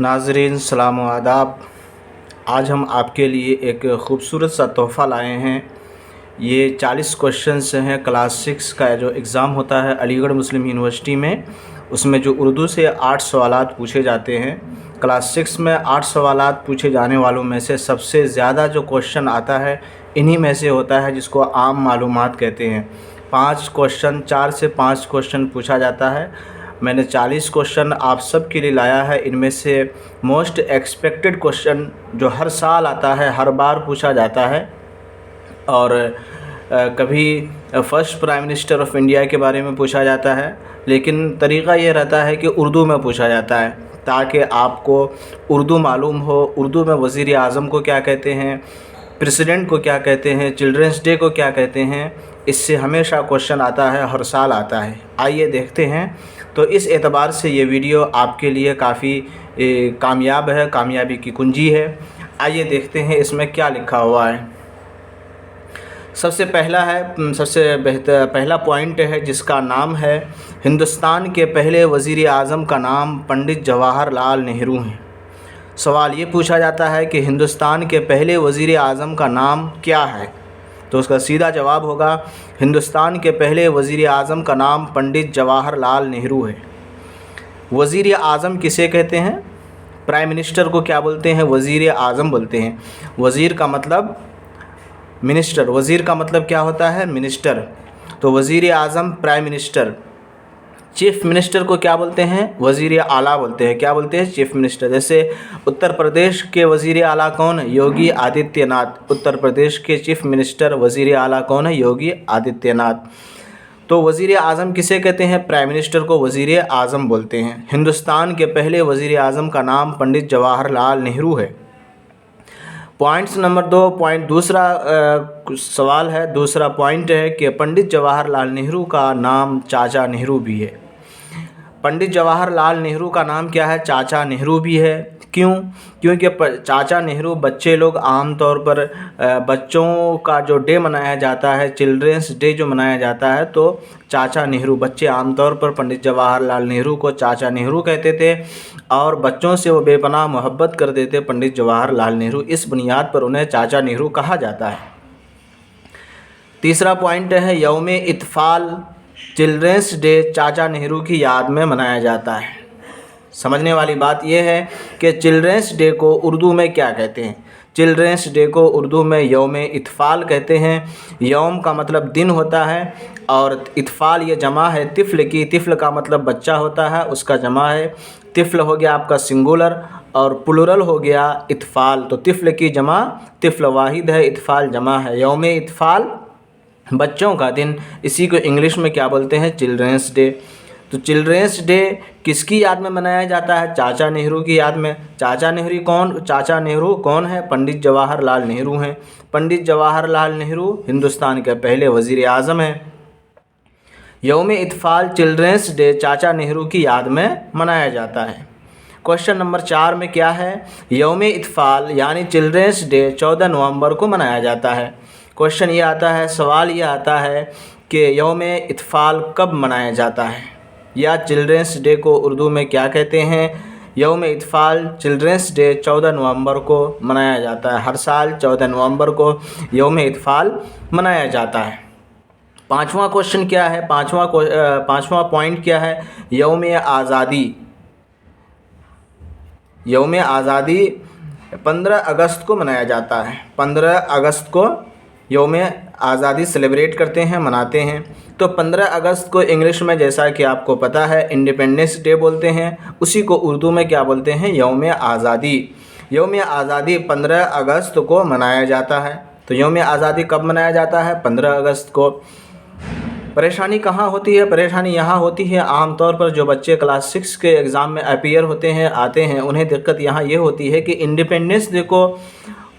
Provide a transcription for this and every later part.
नाज़रीन सलाम व आदाब। आज हम आपके लिए एक ख़ूबसूरत सा तोहफ़ा लाए हैं। ये 40 क्वेश्चंस हैं क्लास 6 का जो एग्ज़ाम होता है अलीगढ़ मुस्लिम यूनिवर्सिटी में, उसमें जो उर्दू से 8 सवालात पूछे जाते हैं। क्लास 6 में 8 सवालात पूछे जाने वालों में से सबसे ज़्यादा जो क्वेश्चन आता है इन्हीं में से होता है, जिसको आम मालूमात कहते हैं। 4 से 5 क्वेश्चन पूछा जाता है। मैंने 40 क्वेश्चन आप सब के लिए लाया है। इनमें से मोस्ट एक्सपेक्टेड क्वेश्चन जो हर साल आता है, हर बार पूछा जाता है, और कभी first prime minister of India के बारे में पूछा जाता है, लेकिन तरीक़ा ये रहता है कि उर्दू में पूछा जाता है ताकि आपको उर्दू मालूम हो। उर्दू में वज़ीर आज़म को क्या कहते हैं, प्रेसिडेंट को क्या कहते हैं, चिल्ड्रंस डे को क्या कहते हैं, इससे हमेशा क्वेश्चन आता है, हर साल आता है। आइए देखते हैं। तो इस एतबार से ये वीडियो आपके लिए काफ़ी कामयाब है, कामयाबी की कुंजी है। आइए देखते हैं इसमें क्या लिखा हुआ है। सबसे पहला पॉइंट है जिसका नाम है हिंदुस्तान के पहले वज़ीर आज़म का नाम पंडित जवाहर लाल नेहरू हैं। सवाल ये पूछा जाता है कि हिंदुस्तान के पहले वज़ीर आज़म का नाम क्या है, तो उसका सीधा जवाब होगा हिंदुस्तान के पहले वज़ीर आज़म का नाम पंडित जवाहर लाल नेहरू है। वज़ीर आज़म किसे कहते हैं? प्राइम मिनिस्टर को क्या बोलते हैं? वज़ीर आज़म बोलते हैं। वज़ीर का मतलब मिनिस्टर, वज़ीर का मतलब क्या होता है? मिनिस्टर। तो वज़ीर आज़म प्राइम मिनिस्टर। चीफ़ मिनिस्टर को क्या बोलते हैं? वज़ीर आला बोलते हैं। क्या बोलते हैं? Chief minister. जैसे उत्तर प्रदेश के वज़ीर आला कौन है? योगी आदित्यनाथ। उत्तर प्रदेश के चीफ़ मिनिस्टर वज़ीर आला कौन है? योगी आदित्यनाथ। तो वज़ीर आज़म किसे कहते हैं? प्राइम मिनिस्टर को वज़ीर आज़म बोलते हैं। हिंदुस्तान के पहले वज़ीर आज़म का नाम पंडित जवाहर लाल नेहरू है। पॉइंट्स नंबर 2 दूसरा सवाल है, दूसरा पॉइंट है कि पंडित जवाहर लाल नेहरू का नाम चाचा नेहरू भी है। पंडित जवाहर लाल नेहरू का नाम क्या है? चाचा नेहरू भी है। क्यों? क्योंकि चाचा नेहरू बच्चे लोग आम तौर पर बच्चों का जो डे मनाया जाता है, चिल्ड्रंस डे जो मनाया जाता है, तो चाचा नेहरू, बच्चे आम तौर पर पंडित जवाहर लाल नेहरू को चाचा नेहरू कहते थे और बच्चों से वो बेपनाह मोहब्बत करते थे पंडित जवाहर लाल नेहरू। इस बुनियाद पर उन्हें चाचा नेहरू कहा जाता है। तीसरा पॉइंट है यौम इत्फाल चिल्ड्रंस डे चाचा नेहरू की याद में मनाया जाता है। समझने वाली बात यह है कि चिल्ड्रंस डे को उर्दू में क्या कहते हैं? चिल्ड्रंस डे को उर्दू में यौम इत्फाल कहते हैं। यौम का मतलब दिन होता है और इत्फाल ये जमा है तिफ़्ल की। तिफ़्ल का मतलब बच्चा होता है, उसका जमा है। तिफ़्ल हो गया आपका सिंगुलर और प्लूरल हो गया इत्फाल। तो तिफ़्ल की जमा तिफ़्ल वाहिद है, इत्फाल जमा है। यौम इत्फाल बच्चों का दिन, इसी को इंग्लिश में क्या बोलते हैं? Children's day. तो चिल्ड्रंस डे किसकी याद में मनाया जाता है? चाचा नेहरू की याद में। चाचा नेहरू कौन है? पंडित जवाहर लाल नेहरू हैं। पंडित जवाहर लाल नेहरू हिंदुस्तान के पहले वज़ीर आज़म हैं। यौम इत्फाल चिल्ड्रंस डे चाचा नेहरू की याद में मनाया जाता है। क्वेश्चन नंबर 4 में क्या है? यौम इत्फाल यानी चिल्ड्रंस डे 14 नवंबर को मनाया जाता है। क्वेश्चन ये आता है, सवाल ये आता है कि यौम इत्फाल कब मनाया जाता है, या चिल्ड्रंस डे को उर्दू में क्या कहते हैं? यौम इत्फाल चिल्ड्रंस डे 14 नवंबर को मनाया जाता है। हर साल 14 नवंबर को यौम इत्फाल मनाया जाता है। पाँचवां क्वेश्चन क्या है? पाँचवां पॉइंट क्या है? यौम आज़ादी। यौम आज़ादी 15 अगस्त को मनाया जाता है। 15 अगस्त को यौम आज़ादी सेलिब्रेट करते हैं, मनाते हैं। तो 15 अगस्त को इंग्लिश में जैसा कि आपको पता है इंडिपेंडेंस डे बोलते हैं, उसी को उर्दू में क्या बोलते हैं? यौम आज़ादी। यौम आज़ादी 15 अगस्त को मनाया जाता है। तो यौम आज़ादी कब मनाया जाता है? 15 अगस्त को। परेशानी कहाँ होती है? परेशानी यहाँ होती है आमतौर पर जो बच्चे क्लास 6 के एग्ज़ाम में अपीयर होते हैं, आते हैं, उन्हें दिक्कत यहाँ ये होती है कि इंडिपेंडेंस डे को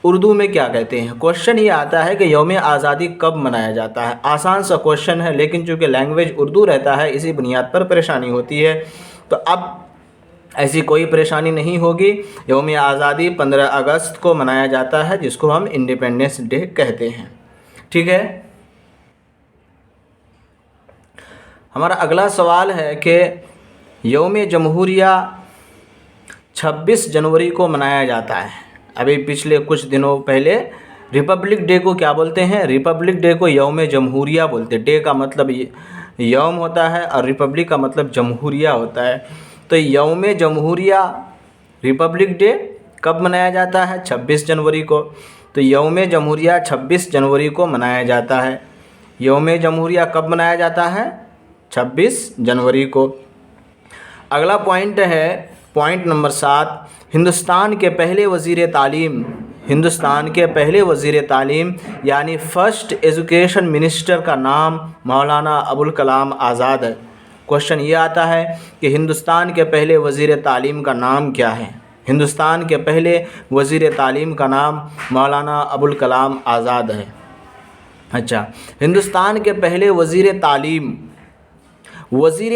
उर्दू में क्या कहते हैं। क्वेश्चन ये आता है कि यौम आज़ादी कब मनाया जाता है। आसान सा क्वेश्चन है, लेकिन चूँकि लैंग्वेज उर्दू रहता है इसी बुनियाद पर परेशानी होती है। तो अब ऐसी कोई परेशानी नहीं होगी। यौम आज़ादी 15 अगस्त को मनाया जाता है, जिसको हम इंडिपेंडेंस डे कहते हैं। ठीक है। हमारा अगला सवाल है कि यौम जमहूरिया 26 जनवरी को मनाया जाता है। अभी पिछले कुछ दिनों पहले रिपब्लिक डे को क्या बोलते हैं? रिपब्लिक डे को यौम जमहूरिया बोलते हैं। डे का मतलब यौम होता है और रिपब्लिक का मतलब जमहूरिया होता है। तो यौम जमहूरिया रिपब्लिक डे कब मनाया जाता है? 26 जनवरी को। तो यौम जमहूरिया 26 जनवरी को मनाया जाता है। यौम जमहूरिया कब मनाया जाता है? 26 जनवरी को। अगला पॉइंट है पॉइंट नंबर 7, हिंदुस्तान के पहले वज़ीर तालीम, हिंदुस्तान के पहले वज़ीर तालीम यानी फर्स्ट एजुकेशन मिनिस्टर का नाम मौलाना अबुल कलाम आज़ाद है। क्वेश्चन ये आता है कि हिंदुस्तान के पहले वज़ीर तालीम का नाम क्या है? हिंदुस्तान के पहले वज़ीर तालीम का नाम मौलाना अबुल कलाम आज़ाद है। अच्छा, हिंदुस्तान के पहले वज़ीर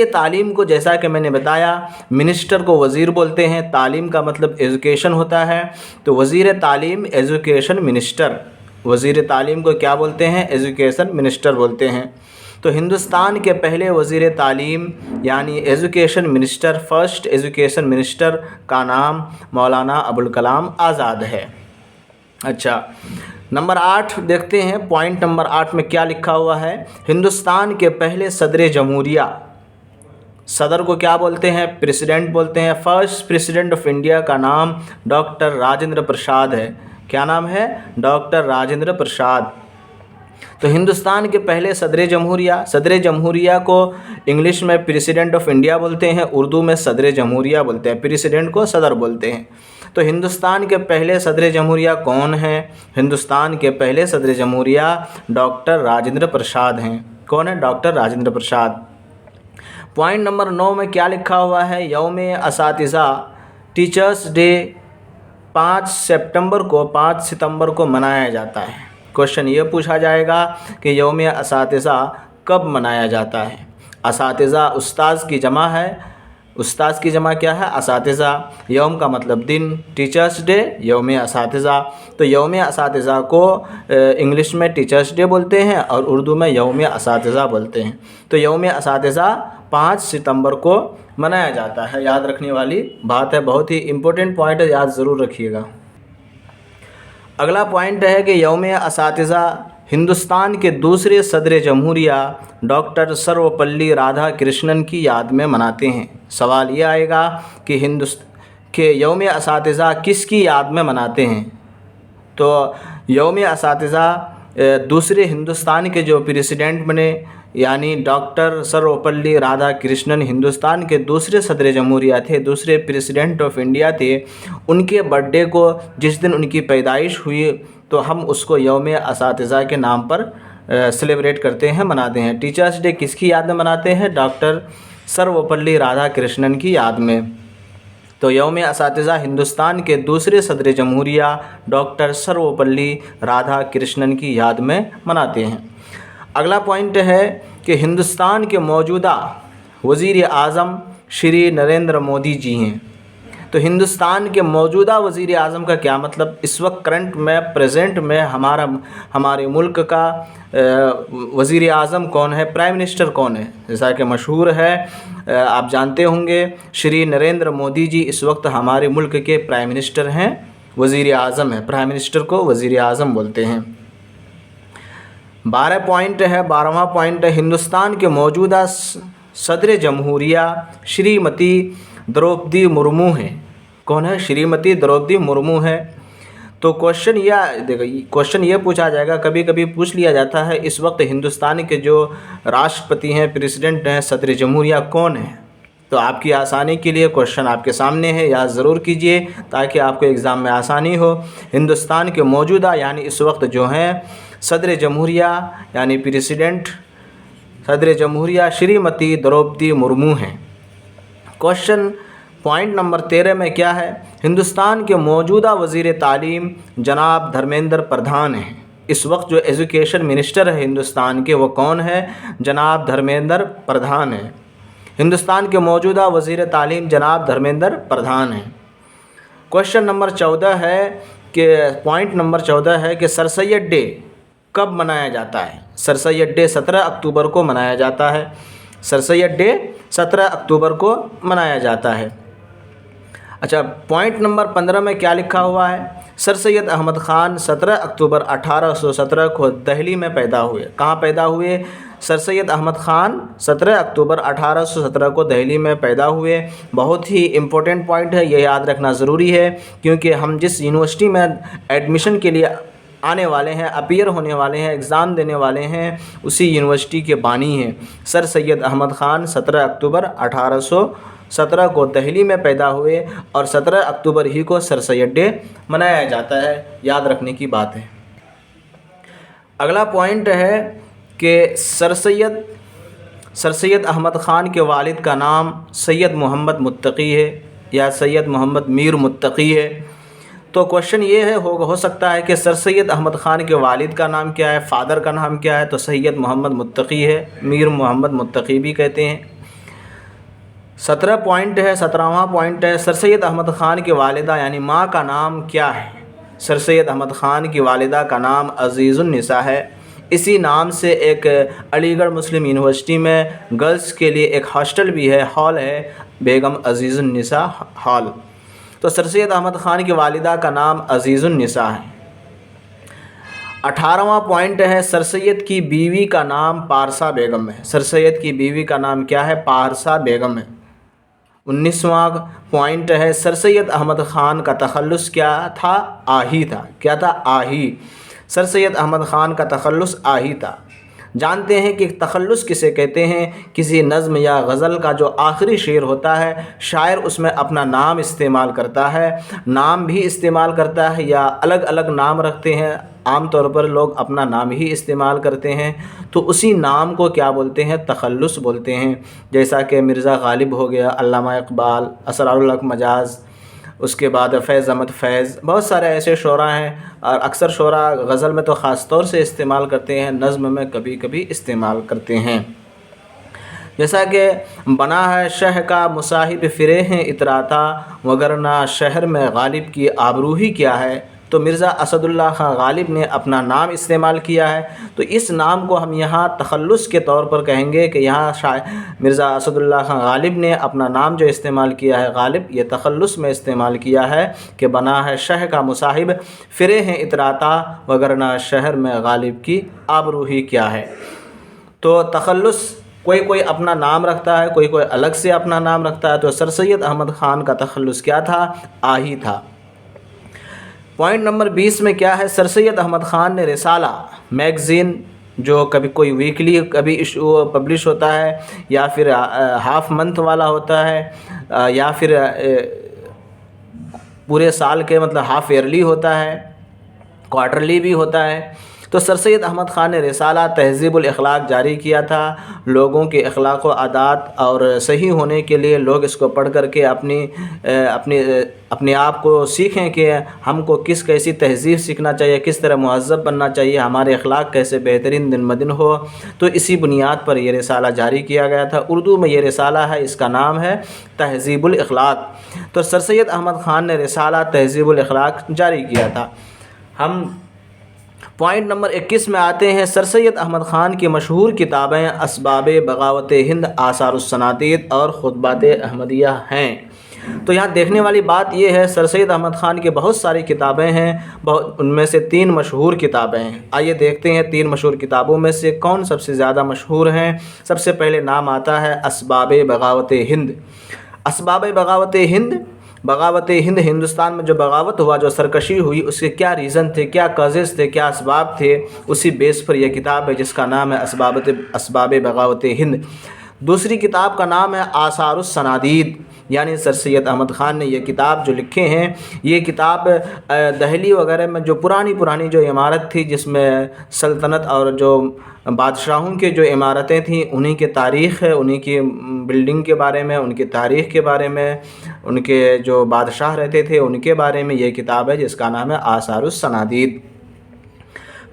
तालीम को जैसा कि मैंने बताया, मिनिस्टर को वज़ीर बोलते हैं, तालीम का मतलब एजुकेशन होता है, तो वज़ीर तालीम एजुकेशन मिनिस्टर, वज़ीर तालीम को क्या बोलते हैं? एजुकेशन मिनिस्टर बोलते हैं। तो हिंदुस्तान के पहले वज़ीर तालीम यानी education minister, first education minister का नाम मौलाना अबुल कलाम आज़ाद है। अच्छा, नंबर 8 देखते हैं। पॉइंट नंबर 8 में क्या लिखा हुआ है? हिंदुस्तान के पहले सदर जमहूरिया, सदर को क्या बोलते हैं? प्रेसिडेंट बोलते हैं। फर्स्ट प्रेसिडेंट ऑफ इंडिया का नाम डॉक्टर राजेंद्र प्रसाद है। क्या नाम है? डॉक्टर राजेंद्र प्रसाद। तो हिंदुस्तान के पहले सदर जमहूरिया को इंग्लिश में प्रेसिडेंट ऑफ इंडिया बोलते हैं, उर्दू में सदर जमहूरिया बोलते हैं, प्रेसिडेंट को सदर बोलते हैं। तो हिंदुस्तान के पहले सदर जमहूरिया कौन हैं? हिंदुस्तान के पहले सदर जमहूरिया डॉक्टर राजेंद्र प्रसाद हैं। कौन है? Doctor Rajendra Prasad. Point number 9 में क्या लिखा हुआ है? यौम असातिज़ा टीचर्स डे 5 सितंबर को मनाया जाता है। क्वेश्चन ये पूछा जाएगा कि यौम असातिज़ा कब मनाया जाता है? असातिज़ा उस्ताद की जमा है, उस्ताद की जमा क्या है? असातिज़ा। यौम का मतलब दिन, टीचर्स डे, यौम असातिज़ा। तो यौम असातिज़ा को इंग्लिश में टीचर्स डे बोलते हैं और उर्दू में यौम असातिज़ा बोलते हैं। तो यौम असातिज़ा 5 सितंबर को मनाया जाता है। याद रखने वाली बात है, बहुत ही इम्पोर्टेंट पॉइंट है, याद ज़रूर रखिएगा। अगला पॉइंट है कि यौम असातिज़ा हिंदुस्तान के दूसरे सदर जमहूरिया डॉक्टर सर्वपल्ली राधाकृष्णन की याद में मनाते हैं। सवाल ये आएगा कि यौम असातिज़ा किसकी याद में मनाते हैं? तो यौम असातिज़ा दूसरे हिंदुस्तान के जो प्रेसिडेंट बने यानी डॉक्टर सर्वपल्ली राधाकृष्णन हिंदुस्तान के दूसरे सदर जमहूरिया थे, दूसरे प्रेसिडेंट ऑफ इंडिया थे, उनके बर्थडे को जिस दिन उनकी पैदाइश हुई तो हम उसको यौम असातिज़ा के नाम पर सेलिब्रेट करते हैं, मनाते हैं। टीचर्स डे किसकी याद में मनाते हैं? डॉक्टर सर्वपल्ली राधाकृष्णन की याद में। तो यौम असातिज़ा हिंदुस्तान के दूसरे सदर जमहूरिया डॉक्टर सर्वपल्ली राधाकृष्णन की याद में मनाते हैं। अगला पॉइंट है कि हिंदुस्तान के मौजूदा वज़ीर आज़म श्री नरेंद्र मोदी जी हैं। तो हिंदुस्तान के मौजूदा वज़ीर आज़म का क्या मतलब? इस वक्त करंट में, प्रेजेंट में हमारे मुल्क का वज़ीर आज़म कौन है? प्राइम मिनिस्टर कौन है? जैसा कि मशहूर है, आप जानते होंगे, श्री नरेंद्र मोदी जी इस वक्त हमारे मुल्क के प्राइम मिनिस्टर हैं, वज़ीर आज़म है। प्राइम मिनिस्टर को वज़ीर आज़म बोलते हैं। 12 पॉइंट है। 12वां पॉइंट है हिंदुस्तान के मौजूदा सदर जमहूरिया श्रीमती द्रौपदी मुर्मू हैं। कौन है? श्रीमती द्रौपदी मुर्मू है। तो क्वेश्चन ये पूछा जाएगा, कभी कभी पूछ लिया जाता है, इस वक्त हिंदुस्तान के जो राष्ट्रपति हैं, प्रेसिडेंट हैं, सदर जमहूरिया कौन है? तो आपकी आसानी के लिए क्वेश्चन आपके सामने है, याद ज़रूर कीजिए ताकि आपको एग्ज़ाम में आसानी हो। हिंदुस्तान के मौजूदा यानी इस वक्त जो हैं सदर जमहूरिया यानी प्रेसिडेंट सदर जमहूरिया श्रीमती द्रौपदी मुर्मू हैं। क्वेश्चन पॉइंट नंबर 13 में क्या है? हिंदुस्तान के मौजूदा वज़ीर तालीम जनाब धर्मेंद्र प्रधान हैं। इस वक्त जो एजुकेशन मिनिस्टर है हिंदुस्तान के, वो कौन है? जनाब धर्मेंद्र प्रधान हैं। हिंदुस्तान के मौजूदा वज़ीर तालीम जनाब धर्मेंद्र प्रधान हैं। क्वेश्चन नंबर 14 है कि पॉइंट नंबर 14 है कि सर सैयद डे कब मनाया जाता है? सर सैयद डे 17 अक्टूबर को मनाया जाता है। सर सैयद डे 17 अक्टूबर को मनाया जाता है। اچھا، پوائنٹ نمبر 15 میں کیا لکھا ہوا ہے؟ سر سید احمد خان 17 اکتوبر 1817 کو دہلی میں پیدا ہوئے۔ کہاں پیدا ہوئے؟ سر سید احمد خان 17 اکتوبر 1817 کو دہلی میں پیدا ہوئے۔ بہت ہی امپورٹنٹ پوائنٹ ہے، یہ یاد رکھنا ضروری ہے، کیونکہ ہم جس یونیورسٹی میں ایڈمیشن کے لیے آنے والے ہیں، اپیئر ہونے والے ہیں، ایگزام دینے والے ہیں، اسی یونیورسٹی کے بانی ہیں۔ سر سید احمد خان 17 اکتوبر 1817 کو دہلی میں پیدا ہوئے، اور 17 اکتوبر ہی کو سر سید ڈے منایا جاتا ہے، یاد رکھنے کی بات ہے۔ اگلا پوائنٹ ہے کہ سر سید احمد خان کے والد کا نام سید محمد متقی ہے یا سید محمد میر متقی ہے۔ تو کوشچن یہ ہے، ہو سکتا ہے کہ سر سید احمد خان کے والد کا نام کیا ہے، فادر کا نام کیا ہے؟ تو سید محمد متقی ہے، میر محمد متقی بھی کہتے ہیں۔ 17واں پوائنٹ ہے، سر سید احمد خان کی والدہ یعنی ماں کا نام کیا ہے؟ سر سید احمد خان کی والدہ کا نام عزیز النساء ہے۔ اسی نام سے ایک علی گڑھ مسلم یونیورسٹی میں گرلز کے لیے ایک ہاسٹل بھی ہے، ہال ہے، بیگم عزیز النساء ہال۔ تو سر سید احمد خان کی والدہ کا نام عزیز النساء ہے۔ 18واں پوائنٹ ہے، سر سید کی بیوی کا نام پارسا بیگم ہے۔ سر سید کی بیوی کا نام کیا ہے؟ پارسا بیگم ہے۔ 19واں پوائنٹ ہے، سر سید احمد خان کا تخلص کیا تھا؟ آہی تھا۔ کیا تھا؟ آہی۔ سر سید احمد خان کا تخلص آہی تھا۔ جانتے ہیں کہ تخلص کسے کہتے ہیں؟ کسی نظم یا غزل کا جو آخری شعر ہوتا ہے، شاعر اس میں اپنا نام استعمال کرتا ہے، نام بھی استعمال کرتا ہے یا الگ الگ نام رکھتے ہیں، عام طور پر لوگ اپنا نام ہی استعمال کرتے ہیں، تو اسی نام کو کیا بولتے ہیں؟ تخلص بولتے ہیں۔ جیسا کہ مرزا غالب ہو گیا، علامہ اقبال، اسرار الحق مجاز، اس کے بعد فیض احمد فیض، بہت سارے ایسے شعراء ہیں، اور اکثر شعراء غزل میں تو خاص طور سے استعمال کرتے ہیں، نظم میں کبھی کبھی استعمال کرتے ہیں۔ جیسا کہ بنا ہے شہ کا مصاحب فرے ہیں اتراتا، وگرنہ شہر میں غالب کی آبرو ہی کیا ہے۔ تو مرزا اسد اللہ خان غالب نے اپنا نام استعمال کیا ہے، تو اس نام کو ہم یہاں تخلص کے طور پر کہیں گے کہ یہاں مرزا اسد اللہ خان غالب نے اپنا نام جو استعمال کیا ہے غالب، یہ تخلص میں استعمال کیا ہے کہ بنا ہے شہ کا مصاحب فرے ہیں اتراتا، وگرنہ شہر میں غالب کی آبرو ہی کیا ہے۔ تو تخلص کوئی اپنا نام رکھتا ہے، کوئی الگ سے اپنا نام رکھتا ہے، تو سر سید احمد خان کا تخلص کیا تھا؟ آہی تھا۔ پوائنٹ نمبر 20 میں کیا ہے؟ سر سید احمد خان نے رسالہ میگزین، جو کبھی کوئی ویکلی کبھی ایشو پبلش ہوتا ہے، یا پھر ہاف منتھ والا ہوتا ہے، یا پھر پورے سال کے مطلب ہاف ایئرلی ہوتا ہے، کوارٹرلی بھی ہوتا ہے، تو سر سید احمد خان نے رسالہ تہذیب الاخلاق جاری کیا تھا۔ لوگوں کے اخلاق و عادات اور صحیح ہونے کے لیے لوگ اس کو پڑھ کر کے اپنے آپ کو سیکھیں کہ ہم کو کیسی تہذیب سیکھنا چاہیے، کس طرح مہذب بننا چاہیے، ہمارے اخلاق کیسے بہترین دن بدن ہو۔ تو اسی بنیاد پر یہ رسالہ جاری کیا گیا تھا۔ اردو میں یہ رسالہ ہے، اس کا نام ہے تہذیب الاخلاق۔ تو سر سید احمد خان نے رسالہ تہذیب الاخلاق جاری کیا تھا۔ ہم پوائنٹ نمبر 21 میں آتے ہیں۔ سر سید احمد خان کی مشہور کتابیں اسباب بغاوت ہند، آثار السناتید اور خطبات احمدیہ ہیں۔ تو یہاں دیکھنے والی بات یہ ہے، سر سید احمد خان کی بہت ساری کتابیں ہیں، ان میں سے 3 مشہور کتابیں ہیں۔ آئیے دیکھتے ہیں 3 مشہور کتابوں میں سے کون سب سے زیادہ مشہور ہیں۔ سب سے پہلے نام آتا ہے اسباب بغاوت ہند۔ اسباب بغاوت ہند، ہندوستان میں جو بغاوت ہوا، جو سرکشی ہوئی، اس کے کیا ریزن تھے، کیا کازز تھے، کیا اسباب تھے، اسی بیس پر یہ کتاب ہے جس کا نام ہے اسباب بغاوت ہند۔ دوسری کتاب کا نام ہے آثار السنادید، یعنی سر سید احمد خان نے یہ کتاب جو لکھے ہیں، یہ کتاب دہلی وغیرہ میں جو پرانی جو عمارت تھی، جس میں سلطنت اور جو بادشاہوں کے جو عمارتیں تھیں، انہی کی تاریخ ہے، انہی کی بلڈنگ کے بارے میں، ان کی تاریخ کے بارے میں، ان کے جو بادشاہ رہتے تھے ان کے بارے میں یہ کتاب ہے جس کا نام ہے آثار السنادید۔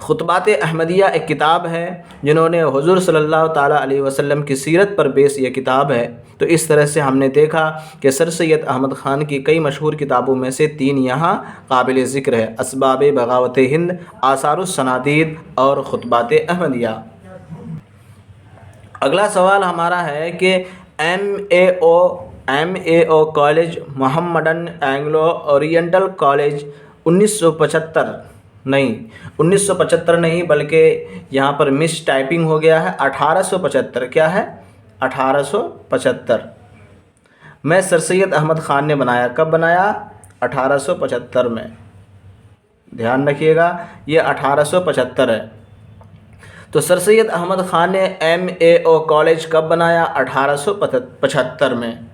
خطبات احمدیہ ایک کتاب ہے، جنہوں نے حضور صلی اللہ تعالیٰ علیہ وسلم کی سیرت پر بیس یہ کتاب ہے۔ تو اس طرح سے ہم نے دیکھا کہ سر سید احمد خان کی کئی مشہور کتابوں میں سے 3 یہاں قابل ذکر ہے، اسباب بغاوت ہند، آثار السنادید اور خطبات احمدیہ۔ اگلا سوال ہمارا ہے کہ MAO college, Mohammedan Anglo oriental college 1975 नहीं, 1975 नहीं, बल्कि यहाँ पर मिस टाइपिंग हो गया है, 1875। क्या है? 1875 में सर सैयद अहमद ख़ान ने बनाया। कब बनाया? 1875 में। ध्यान रखिएगा, ये 1875 है। तो सर सैयद अहमद ख़ान ने MAO कॉलेज कब बनाया? 1875 में।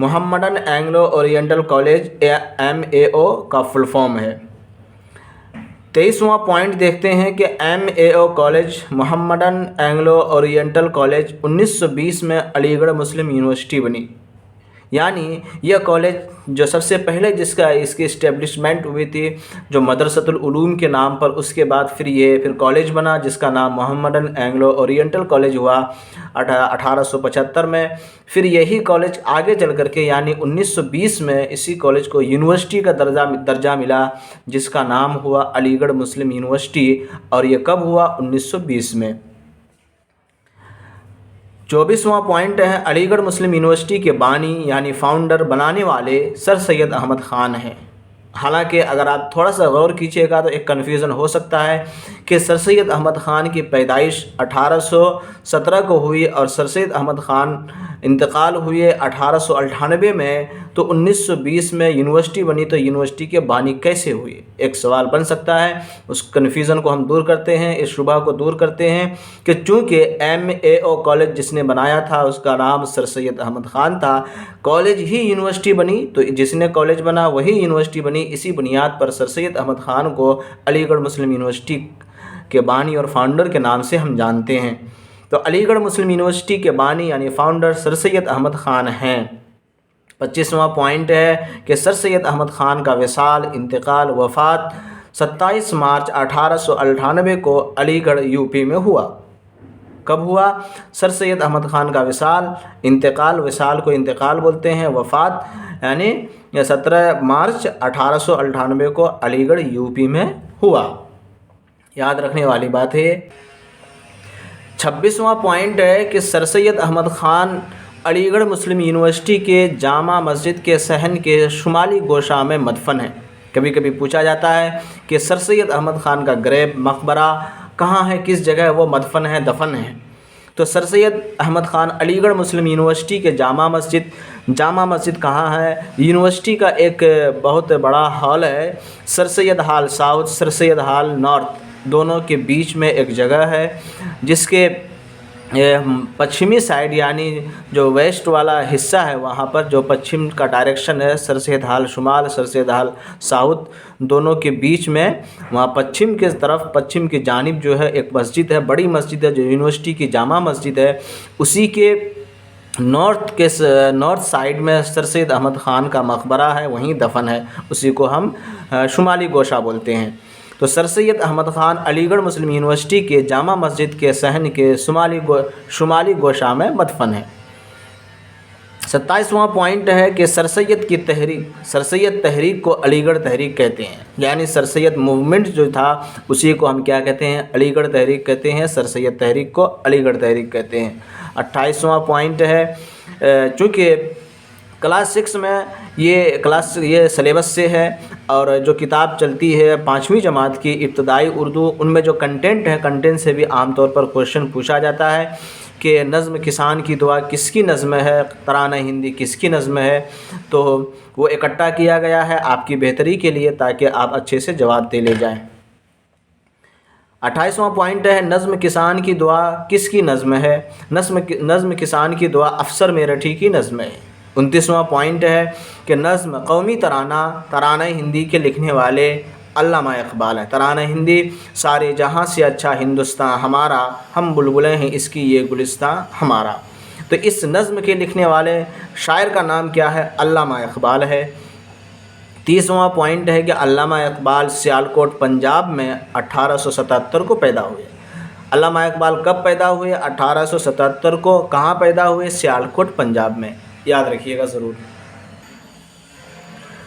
Mohammedan Anglo oriental college MAO का फुल फॉर्म है। 23वां पॉइंट देखते हैं कि MAO college, Mohammedan Anglo oriental college 1920 में अलीगढ़ मुस्लिम यूनिवर्सिटी बनी। यानी यह कॉलेज जो सबसे पहले जिसका इसकी इस्टेब्लिशमेंट हुई थी जो मदरसतुल उलूम के नाम पर, उसके बाद फिर कॉलेज बना जिसका नाम मोहम्मडन एंग्लो ओरिएंटल कॉलेज हुआ 1875 में। फिर यही कॉलेज आगे चल करके यानी 1920 में इसी कॉलेज को यूनिवर्सिटी का दर्जा मिला जिसका नाम हुआ अलीगढ़ मुस्लिम यूनिवर्सिटी। और ये कब हुआ? 1920 में। 24वां पॉइंट है, अलीगढ़ मुस्लिम यूनिवर्सिटी के बानी यानी फाउंडर, बनाने वाले सर सैयद अहमद ख़ान हैं। हालांकि अगर आप थोड़ा सा गौर कीजिएगा तो एक कन्फ्यूज़न हो सकता है कि सर सैयद अहमद ख़ान की पैदाइश 1817 को हुई और सर सैयद अहमद ख़ान इंतकाल हुए 1898 में, तो 1920 में यूनिवर्सिटी बनी, तो यूनिवर्सिटी के बानी कैसे हुए? एक सवाल बन सकता है। उस कन्फ्यूज़न को हम दूर करते हैं, इस शुबा को दूर करते हैं कि चूँकि MAO कॉलेज जिसने बनाया था उसका नाम सर सैयद अहमद ख़ान था, कॉलेज ही यूनिवर्सिटी बनी, तो जिसने कॉलेज बना वही यूनिवर्सिटी बनी। इसी बुनियाद पर सर सैयद अहमद ख़ान को अलीगढ़ मुस्लिम यूनिवर्सिटी के बानी और फाउंडर के नाम से हम जानते हैं। तो अलीगढ़ मुस्लिम यूनिवर्सिटी के बानी यानी फाउंडर सर सैयद अहमद ख़ान हैं। 25वां पॉइंट है कि सर सैयद अहमद ख़ान का विसाल, इंतकाल, वफ़ात 27 मार्च 1898 को अलीगढ़ UP में हुआ। कब हुआ? सर सैयद अहमद ख़ान का विसाल, इंतकाल, विसाल को इंतकाल बोलते हैं, वफ़ात यानी 17 मार्च 1898 को अलीगढ़ UP में हुआ। याद रखने वाली बात है। 26वां पॉइंट है कि सर सैयद अहमद ख़ान अलीगढ़ मुस्लिम यूनिवर्सिटी के जामा मस्जिद के सहन के शुमाली गोशा में मदफन है। कभी कभी पूछा जाता है कि सर सैयद अहमद ख़ान का ग्रेब, मकबरा कहाँ है, किस जगह वो मदफन है, दफन है? तो सर सैयद अहमद ख़ान अलीगढ़ मुस्लिम यूनिवर्सिटी के जामा मस्जिद कहाँ है? यूनिवर्सिटी का एक बहुत बड़ा हॉल है, sir Syed hall south, sir Syed hall north, दोनों के बीच में एक जगह है जिसके पश्चिमी साइड यानी जो वेस्ट वाला हिस्सा है वहाँ पर जो पश्चिम का डायरेक्शन है, सर सैयद हाल शुमाल, सर सैयद हाल साउथ, दोनों के बीच में वहाँ पश्चिम के तरफ, पश्चिम की जानिब जो है एक मस्जिद है, बड़ी मस्जिद है जो यूनिवर्सिटी की जामा मस्जिद है। उसी के नॉर्थ साइड में सर सैयद अहमद ख़ान का मकबरा है, वहीं दफन है, उसी को हम शुमाली गोशा बोलते हैं। तो सर सैयद अहमद ख़ान अलीगढ़ मुस्लिम यूनिवर्सिटी के जामा मस्जिद के सहन के शुमाली गोशा में मदफन है। 27वां पॉइंट है कि सर सैयद तहरीक को अलीगढ़ तहरीक कहते हैं, यानी सर सैयद मूवमेंट जो था उसी को हम क्या कहते हैं? अलीगढ़ तहरीक कहते हैं। सर सैयद तहरीक को अलीगढ़ तहरीक कहते हैं। 28वां पॉइंट है, चूँकि क्लास 6 में ये सिलेबस से है और जो किताब चलती है 5वीं जमात की इब्तदाई उर्दू, उनमें जो कंटेंट है, कंटेंट से भी आमतौर पर क्वेश्चन पूछा जाता है कि नज़्म किसान की दुआ किसकी नज़्म है, तराना हिंदी किसकी नज़्म है। तो वो इकट्ठा किया गया है आपकी बेहतरी के लिए ताकि आप अच्छे से जवाब दे ले जाएं। 28वां पॉइंट है, नज़्म किसान की दुआ किसकी नज़्म है? नज़्म किसान की दुआ अफसर मेरठी की नज़्म है। 29वां पॉइंट है कि नज़्म कौमी तराना हिंदी के लिखने वाले अल्लामा इकबाल हैं। तराना हिंदी सारे जहाँ से अच्छा हिंदुस्तान हमारा, हम बुलबुलें हैं इसकी ये गुलिस्तान हमारा। तो इस नज़्म के लिखने वाले शायर का नाम क्या है? अल्लामा इकबाल है। 30वां पॉइंट है कि अल्लामा इकबाल सियालकोट पंजाब में 1877 को पैदा हुए। अल्लामा इकबाल कब पैदा हुए? 1877 को। कहाँ पैदा हुए? सियालकोट पंजाब में। याद रखिएगा ज़रूर।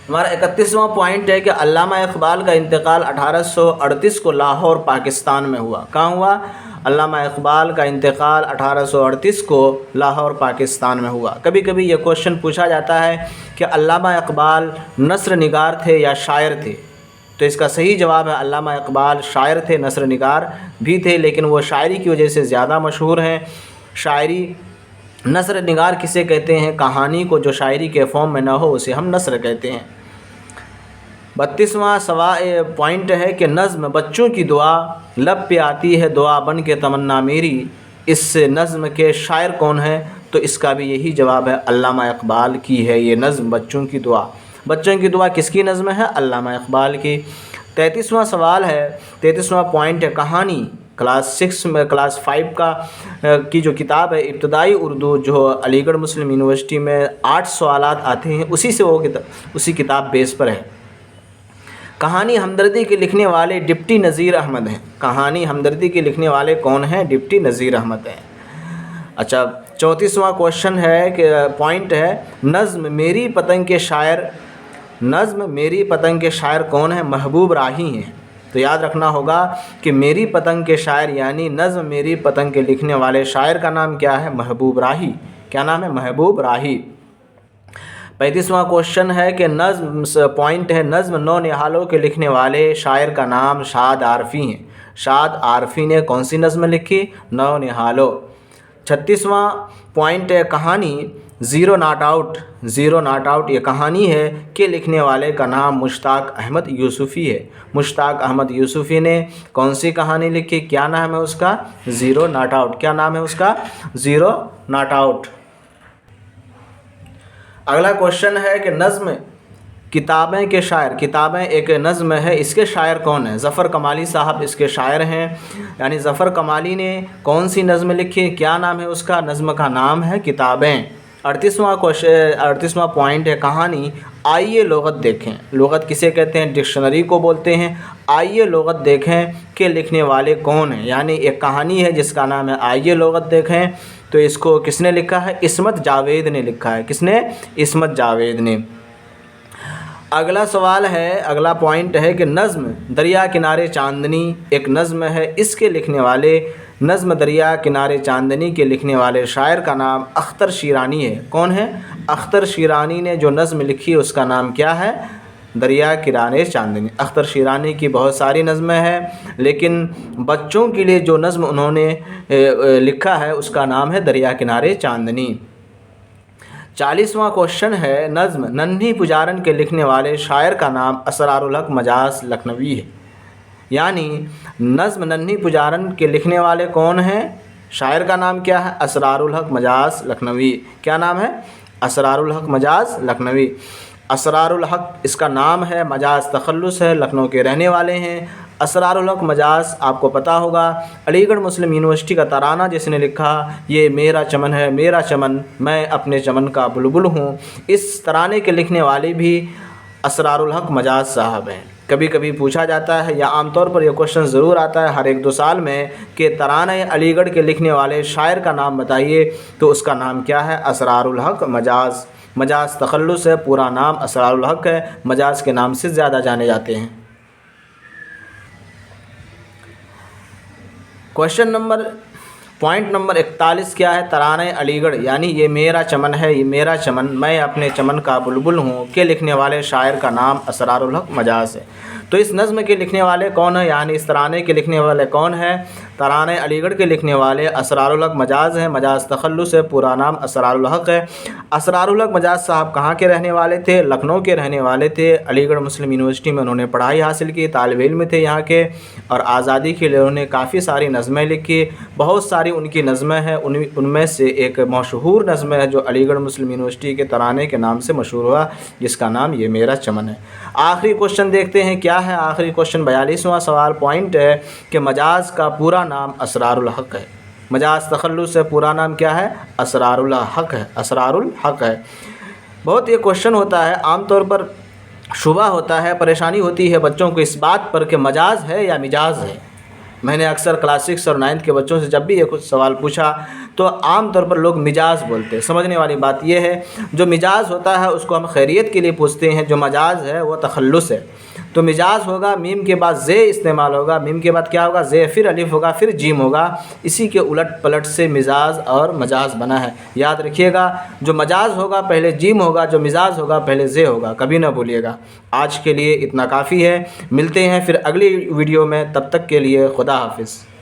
हमारा 31वां पॉइंट है कि अल्लामा इकबाल का इंतकाल 1838 को लाहौर पाकिस्तान में हुआ। कहाँ हुआ? علامہ اقبال کا انتقال 1838 کو لاہور پاکستان میں ہوا۔ کبھی کبھی یہ کوشچن پوچھا جاتا ہے کہ علامہ اقبال نثر نگار تھے یا شاعر تھے، تو اس کا صحیح جواب ہے علامہ اقبال شاعر تھے، نثر نگار بھی تھے، لیکن وہ شاعری کی وجہ سے زیادہ مشہور ہیں۔ شاعری نثر نگار کسے کہتے ہیں؟ کہانی کو جو شاعری کے فارم میں نہ ہو اسے ہم نثر کہتے ہیں۔ 32واں پوائنٹ ہے کہ نظم بچوں کی دعا، لب پہ آتی ہے دعا بن کے تمنا میری، اس نظم کے شاعر کون ہے؟ تو اس کا بھی یہی جواب ہے، علامہ اقبال کی ہے یہ نظم بچوں کی دعا۔ بچوں کی دعا کس کی نظم ہے؟ علامہ اقبال کی۔ 33واں سوال ہے، 33واں پوائنٹ ہے کہانی۔ کلاس 5 کی جو کتاب ہے ابتدائی اردو، جو علی گڑھ مسلم یونیورسٹی میں 8 سوالات آتے ہیں، اسی کتاب بیس پر ہے۔ کہانی ہمدردی کے لکھنے والے ڈپٹی نذیر احمد ہیں۔ کہانی ہمدردی کے لکھنے والے کون ہیں؟ ڈپٹی نذیر احمد ہیں۔ اچھا 34واں کوشچن ہے کہ پوائنٹ ہے نظم میری پتنگ کے شاعر، نظم میری پتنگ کے شاعر کون ہیں؟ محبوب راہی ہیں۔ تو یاد رکھنا ہوگا کہ میری پتنگ کے شاعر یعنی نظم میری پتنگ کے لکھنے والے شاعر کا نام کیا ہے؟ محبوب راہی۔ کیا نام ہے؟ محبوب راہی۔ 35واں کوشچن ہے کہ پوائنٹ ہے نظم نو نہالوں کے لکھنے والے شاعر کا نام شاد عارفی ہیں۔ شاد عارفی نے کون سی نظم لکھی؟ نو نہالوں۔ 36واں پوائنٹ ہے کہانی zero not out, zero not out یہ کہانی ہے کہ لکھنے والے کا نام مشتاق احمد یوسفی ہے۔ مشتاق احمد یوسفی نے کون سی کہانی لکھی؟ کیا نام ہے اس کا؟ Zero not out. کیا نام ہے اس کا؟ Zero not out. اگلا کوشچن ہے کہ نظم کتابیں کے شاعر، کتابیں ایک نظم ہے، اس کے شاعر کون ہیں؟ ظفر کمالی صاحب اس کے شاعر ہیں، یعنی ظفر کمالی نے کون سی نظم لکھی؟ کیا نام ہے اس کا؟ نظم کا نام ہے کتابیں۔ 38واں پوائنٹ ہے کہانی آئیے لغت دیکھیں۔ لغت کسے کہتے ہیں؟ ڈکشنری کو بولتے ہیں۔ آئیے لغت دیکھیں کہ لکھنے والے کون ہیں، یعنی ایک کہانی ہے جس کا نام ہے آئیے لغت دیکھیں، تو اس کو کس نے لکھا ہے؟ عصمت جاوید نے لکھا ہے۔ کس نے؟ عصمت جاوید نے۔ اگلا سوال ہے، اگلا پوائنٹ ہے کہ نظم دریا کنارے چاندنی ایک نظم ہے، اس کے لکھنے والے، نظم دریا کنارے چاندنی کے لکھنے والے شاعر کا نام اختر شیرانی ہے۔ کون ہے؟ اختر شیرانی نے جو نظم لکھی اس کا نام کیا ہے؟ دریا کنارے چاندنی۔ اختر شیرانی کی بہت ساری نظمیں ہیں، لیکن بچوں کے لیے جو نظم انہوں نے لکھا ہے اس کا نام ہے دریا کنارے چاندنی۔ 40واں کوشچن ہے نظم ننھی پجارن کے لکھنے والے شاعر کا نام اسرار الحق مجاز لکھنوی ہے، یعنی نظم ننھی پجارن کے لکھنے والے کون ہیں؟ شاعر کا نام کیا ہے؟ اسرار الحق مجاز لکھنوی۔ کیا نام ہے؟ اسرار الحق مجاز لکھنوی۔ اسرار الحق اس کا نام ہے، مجاز تخلص ہے، لکھنؤ کے رہنے والے ہیں۔ اسرار الحق مجاز آپ کو پتہ ہوگا علی گڑھ مسلم یونیورسٹی کا ترانہ جس نے لکھا یہ میرا چمن ہے میرا چمن میں اپنے چمن کا بلبل ہوں، اس ترانے کے لکھنے والے بھی اسرار الحق مجاز صاحب ہیں۔ کبھی کبھی پوچھا جاتا ہے یا عام طور پر یہ کوشچن ضرور آتا ہے ہر 1-2 سال میں کہ ترانہ علی گڑھ کے لکھنے والے شاعر کا نام بتائیے، تو اس کا نام کیا ہے؟ اسرار الحق مجاز۔ مجاز تخلص ہے، پورا نام اسرار الحق ہے، مجاز کے نام سے زیادہ جانے جاتے ہیں۔ پوائنٹ نمبر 41 کیا ہے؟ ترانہ علی گڑھ یعنی یہ میرا چمن ہے یہ میرا چمن میں اپنے چمن کا بلبل ہوں کے لکھنے والے شاعر کا نام اسرار الحق مجاز ہے۔ تو اس نظم کے لکھنے والے کون ہیں، یعنی اس ترانے کے لکھنے والے کون ہیں؟ ترانہ علی گڑھ کے لکھنے والے اسرار الحق مجاز ہیں، مجاز تخلص ہے، پورا نام اسرار الحق ہے۔ اسرار الحق مجاز صاحب کہاں کے رہنے والے تھے؟ لکھنؤ کے رہنے والے تھے۔ علی گڑھ مسلم یونیورسٹی میں انہوں نے پڑھائی حاصل کی، طالب علم تھے یہاں کے، اور آزادی کے لیے انہوں نے کافی ساری نظمیں لکھی، بہت ساری ان کی نظمیں ہیں، ان میں سے ایک مشہور نظم ہے جو علی گڑھ مسلم یونیورسٹی کے ترانے کے نام سے مشہور ہوا، جس کا نام یہ میرا چمن ہے۔ آخری کوشچن دیکھتے ہیں کیا ہے آخری کوشچن 42واں سوال پوائنٹ ہے کہ مجاز کا پورا نام اسرار الحق ہے۔ مجاز تخلص سے پورا نام کیا ہے؟ اسرار الحق ہے، اسرار الحق ہے۔ بہت یہ کوشچن ہوتا ہے، عام طور پر شبہ ہوتا ہے، پریشانی ہوتی ہے بچوں کو اس بات پر کہ مجاز ہے یا مجاز ہے۔ میں نے اکثر کلاس 6 اور 9 کے بچوں سے جب بھی یہ کچھ سوال پوچھا تو عام طور پر لوگ مجاز بولتے ہیں۔ سمجھنے والی بات یہ ہے جو مجاز ہوتا ہے اس کو ہم خیریت کے لیے پوچھتے ہیں، جو مجاز ہے وہ تخلص ہے۔ تو مجاز ہوگا میم کے بعد زے استعمال ہوگا، میم کے بعد کیا ہوگا؟ زے، پھر الف ہوگا، پھر جیم ہوگا، اسی کے الٹ پلٹ سے مزاج اور مجاز بنا ہے۔ یاد رکھیے گا، جو مجاز ہوگا پہلے جیم ہوگا، جو مزاج ہوگا پہلے زے ہوگا، کبھی نہ بھولیے گا۔ آج کے لیے اتنا کافی ہے، ملتے ہیں پھر اگلی ویڈیو میں، تب تک کے لیے خدا حافظ۔